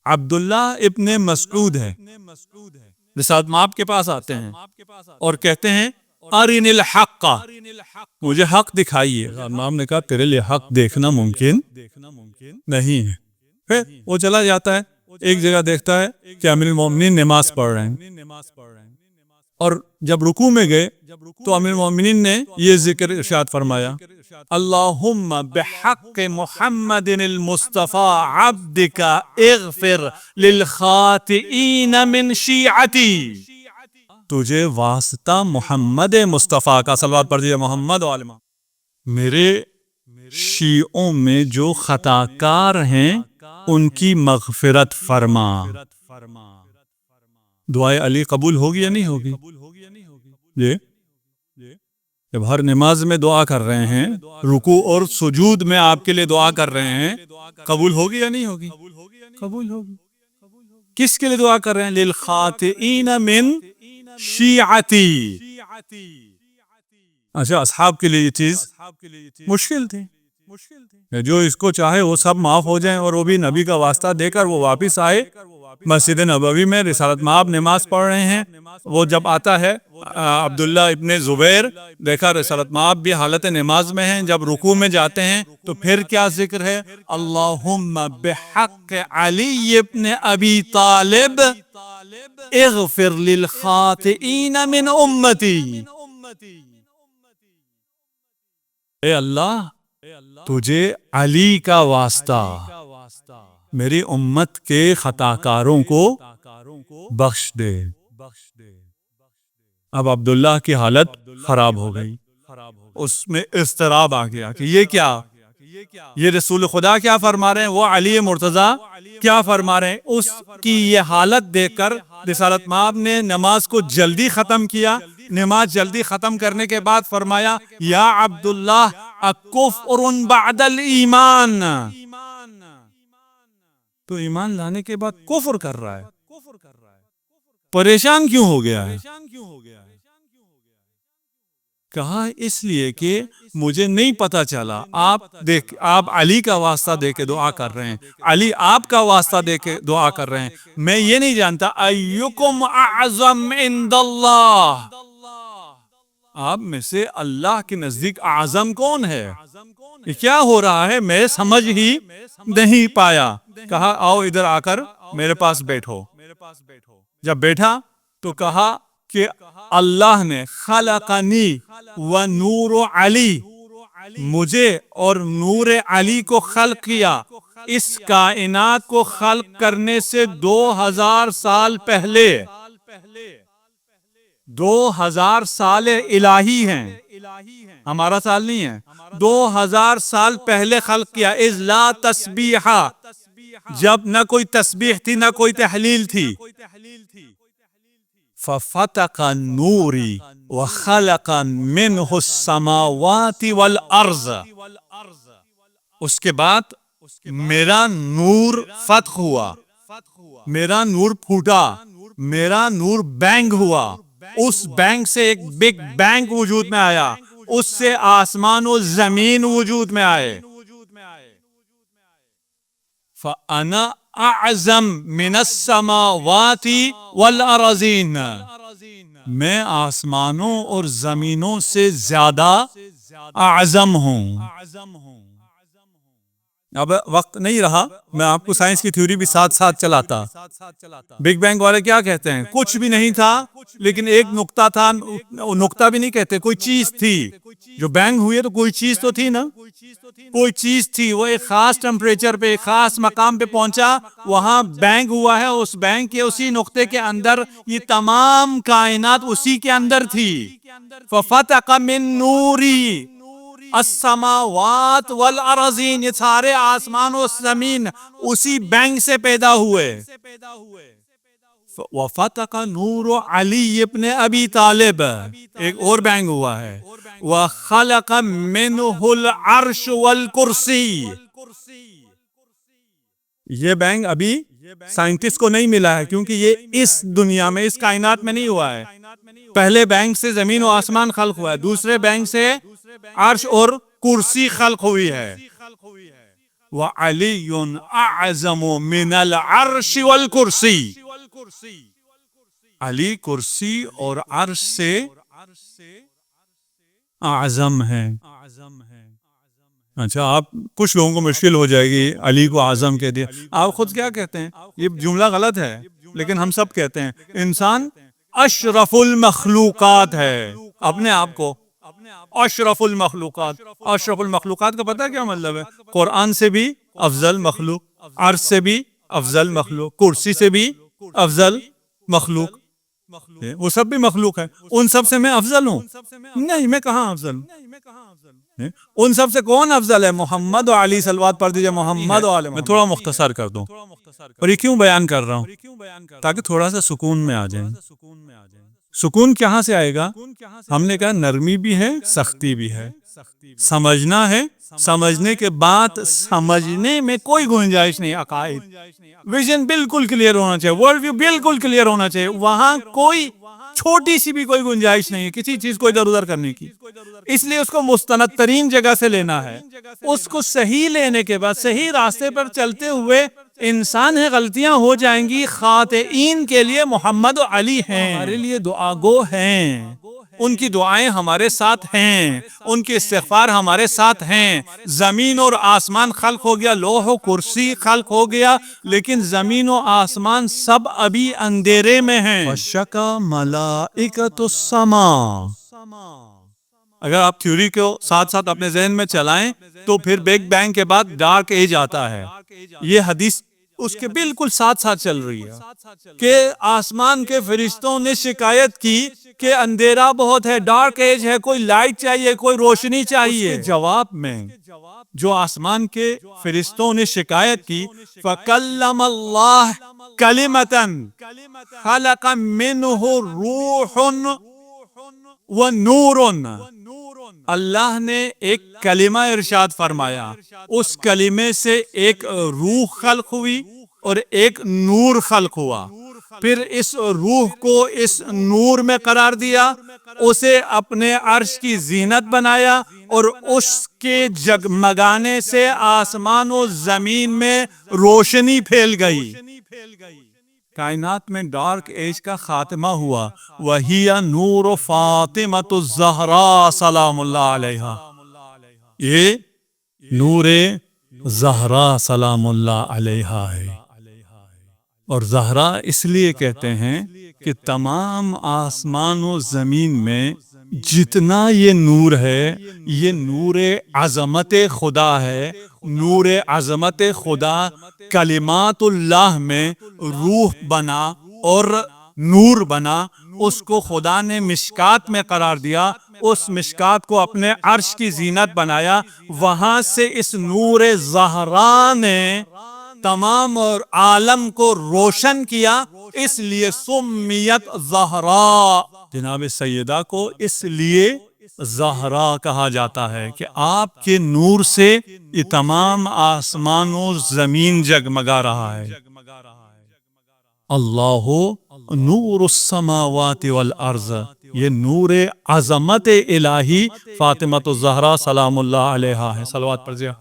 عبداللہ ابن مسعود ہے، رسالت مآب کے پاس آتے ہیں اور کہتے ہیں ارنی الحق، مجھے حق دکھائیے۔ امام نے کہا تیرے لیے حق دیکھنا ممکن نہیں ہے۔ پھر وہ چلا جاتا ہے، ایک جگہ دیکھتا ہے کہ امیر المومنین نماز پڑھ رہے ہیں، اور جب رکوع میں گئے تو امیر المومنین نے یہ ذکر ارشاد فرمایا، اللہم بحق محمد المصطفى عبدک اغفر للخاطئین من شیعتی، تجھے واسطہ محمد مصطفیٰ کا، صلوات پڑھ دیجئے محمد و آل محمد، میرے شیعوں میں جو خطا کار ہیں ان کی مغفرت فرما۔ دعائے علی قبول ہوگی یا نہیں ہوگی؟ جی، جب ہر نماز میں دعا کر رہے ہیں، رکوع اور سجود میں آپ کے لیے دعا کر رہے ہیں، قبول ہوگی یا نہیں ہوگی؟ قبول ہوگی۔ کس کے لیے دعا کر رہے ہیں؟ للخاطئین من شیعتی۔ اچھا، اصحاب کے لیے یہ چیز مشکل تھی، جو اس کو چاہے وہ سب معاف ہو جائیں، اور وہ بھی نبی کا واسطہ دے کر وہ واپس آئے۔ مسجد نبوی میں رسالت مآب نماز پڑھ رہے ہیں، وہ جب آتا ہے عبداللہ ابن زبیر، دیکھا رسالت مآب بھی حالت نماز میں ہیں، جب رکوع میں جاتے ہیں تو پھر کیا ذکر ہے؟ اللہم بحق علی ابن ابی طالب اغفر للخاطئین من امتی، اے اللہ تجھے علی کا واسطہ میری امت کے خطا کاروں کو بخش دے۔ اب عبداللہ کی حالت خراب ہو گئی، اس میں اضطراب آ گیا کہ یہ کیا، یہ رسول خدا کیا فرما رہے ہیں، وہ علی مرتضیٰ کیا فرما رہے ہیں۔ اس کی یہ حالت دیکھ کر رسالت مآب نے نماز کو جلدی ختم کیا۔ نماز جلدی ختم کرنے کے بعد فرمایا، یا عبداللہ اکفر بعد الایمان، تو ایمان لانے کے بعد کفر کر رہا ہے، پریشان کیوں ہو گیا ہے؟ کہا اس لیے کہ مجھے نہیں پتا چلا، آپ علی کا واسطہ دے کے دعا کر رہے ہیں، علی آپ کا واسطہ دے کے دعا کر رہے ہیں، میں یہ نہیں جانتا ایکم اعظم عند اللہ، آپ میں سے اللہ کے نزدیک اعظم کون ہے؟ یہ کیا ہو رہا ہے، میں سمجھ ہی نہیں پایا۔ کہا آؤ ادھر آ کر میرے پاس بیٹھو۔ جب بیٹھا تو کہا کہ اللہ نے خلقنی و نور علی، مجھے اور نور علی کو خلق کیا اس کائنات کو خلق کرنے سے 2000 سال پہلے، 2000 سال الہی ہیں، ہمارا سال نہیں ہے، 2000 سال پہلے خلق کیا، اذ لا تسبیح، جب نہ کوئی تسبیح تھی نہ کوئی تحلیل تھی، ففتق نوری وخلق منہ السماوات والارض، اس کے بعد میرا نور فتح ہوا، میرا نور پھوٹا، میرا نور بینگ ہوا، اس بینگ سے ایک بگ بینگ وجود میں آیا، اس سے آسمان و زمین وجود میں آئے، فَأَنَا أَعْظَمْ مِنَ السَّمَاوَاتِ وَالْأَرَضِينَ، میں آسمانوں اور زمینوں سے زیادہ اعظم ہوں۔ اب وقت نہیں رہا، میں آپ کو سائنس کی تھیوری بھی ساتھ ساتھ چلاتا۔ بگ بینگ والے کیا کہتے ہیں؟ کچھ بھی نہیں تھا، لیکن ایک نقطہ تھا، نقطہ بھی نہیں کہتے، کوئی چیز تھی جو بینگ ہوئی ہے، تو کوئی چیز تو تھی نا، کوئی چیز تھی، وہ ایک خاص ٹمپریچر پہ ایک خاص مقام پہ پہنچا، وہاں بینگ ہوا ہے، اس بینگ کے اسی نقطے کے اندر یہ تمام کائنات اسی کے اندر تھی، فَفَتَقَ مِن نُورِي السماوات والارضین، یہ سارے آسمان و زمین اسی بینگ سے پیدا ہوئے۔ وفتق نور علی ابن ابی طالب، ایک اور بینگ ہوا ہے، وخلق منہ العرش والکرسی، یہ بینگ ابھی سائنٹسٹ کو نہیں ملا ہے، کیونکہ یہ اس دنیا میں، اس کائنات میں نہیں ہوا ہے۔ پہلے بینگ سے زمین و آسمان خلق ہوا ہے، دوسرے بینگ سے عرش اور کرسی خلق ہوئی ہے۔ وعلی اعظم من العرش والکرسی، علی کرسی اور عرش سے اعظم ہے۔ اچھا، آپ کچھ لوگوں کو مشکل ہو جائے گی علی کو اعظم کہہ دیا، آپ خود کیا کہتے ہیں؟ یہ جملہ غلط ہے، لیکن ہم سب کہتے ہیں انسان اشرف المخلوقات ہے، اپنے آپ کو اشرف المخلوقات۔ اشرف المخلوقات کا پتہ کیا مطلب ہے؟ قرآن سے بھی افضل مخلوق، عرش سے بھی افضل مخلوق، کرسی سے بھی افضل مخلوق، وہ سب بھی مخلوق ہے، ان سب سے میں افضل ہوں؟ نہیں، میں کہاں افضل ہوں؟ ان سب سے کون افضل ہے؟ محمد و علی صلوات پڑھ دیجئے، محمد و علی۔ میں تھوڑا مختصر کر دوں، اور یہ کیوں بیان کر رہا ہوں؟ تاکہ تھوڑا سا سکون میں آ جائیں۔ سکون کہاں سے آئے گا؟ ہم نے کہا نرمی بھی ہے، سختی بھی ہے، سمجھنا ہے، سمجھنے کے بعد سمجھنے میں کوئی گنجائش نہیں، عقائد ویژن بالکل کلیئر ہونا چاہیے، ورلڈ ویو بالکل کلیئر ہونا چاہیے، وہاں کوئی چھوٹی سی بھی کوئی گنجائش نہیں ہے کسی چیز کو ادھر ادھر کرنے کی۔ اس لیے اس کو مستند ترین جگہ سے لینا ہے، اس کو صحیح لینے کے بعد صحیح راستے پر چلتے ہوئے انسان ہے، غلطیاں ہو جائیں گی، خاطئین کے لیے محمد و علی ہیں، ہمارے لیے دعا گو ہیں، ان کی دعائیں ہمارے ساتھ ہیں، ان کے استغفار ہمارے ساتھ ہیں۔ زمین اور آسمان خلق ہو گیا، لوح و کرسی خلق ہو گیا، لیکن زمین و آسمان سب ابھی اندھیرے میں ہیں۔ وَشَّكَ مَلَائِكَةُ السَّمَاءِ، اگر آپ تھیوری کو ساتھ ساتھ اپنے ذہن میں چلائیں تو پھر بگ بینگ کے بعد ڈارک ایج آتا ہے، یہ حدیث اس کے بالکل ساتھ ساتھ چل رہی ہے کہ آسمان کے فرشتوں نے شکایت کی کہ اندھیرا بہت ہے، ڈارک ایج ہے، کوئی لائٹ چاہیے، کوئی روشنی چاہیے۔ اس کے جواب میں جو آسمان کے فرشتوں نے شکایت کی، فَكَلَّمَ اللَّهُ كَلِمَةً خَلَقَ مِنْهُ رُوحٌ وَنُورٌ، اللہ نے ایک کلمہ ارشاد فرمایا، اس کلمے سے ایک روح خلق ہوئی اور ایک نور خلق ہوا، پھر اس روح کو اس نور میں قرار دیا، اسے اپنے عرش کی زینت بنایا، اور اس کے جگمگانے سے آسمان و زمین میں روشنی پھیل گئی، کائنات میں ڈارک ایج کا خاتمہ ہوا۔ وَهِيَ نُورُ فاطمۃ الزہراء سلام اللہ علیہا، یہ نور زہرا سلام اللہ علیہا ہے۔ اور زہرا اس لیے کہتے ہیں کہ تمام آسمان و زمین میں جتنا یہ نور ہے، یہ نور عظمت خدا ہے، نور عظمت خدا کلمات اللہ میں روح بنا اور نور بنا، اس کو خدا نے مشکات میں قرار دیا، اس مشکات کو اپنے عرش کی زینت بنایا، وہاں سے اس نور زہرا نے تمام اور عالم کو روشن کیا، اس لیے سمیت زہرا، جناب سیدہ کو اس لیے زہرا کہا جاتا ہے کہ آپ کے نور سے یہ تمام آسمان و زمین جگمگا رہا ہے۔ اللہ نور السماوات والارض، یہ نور عظمت الہی فاطمۃ الزہرا سلام اللہ علیہا ہے۔ صلوات پڑھیے۔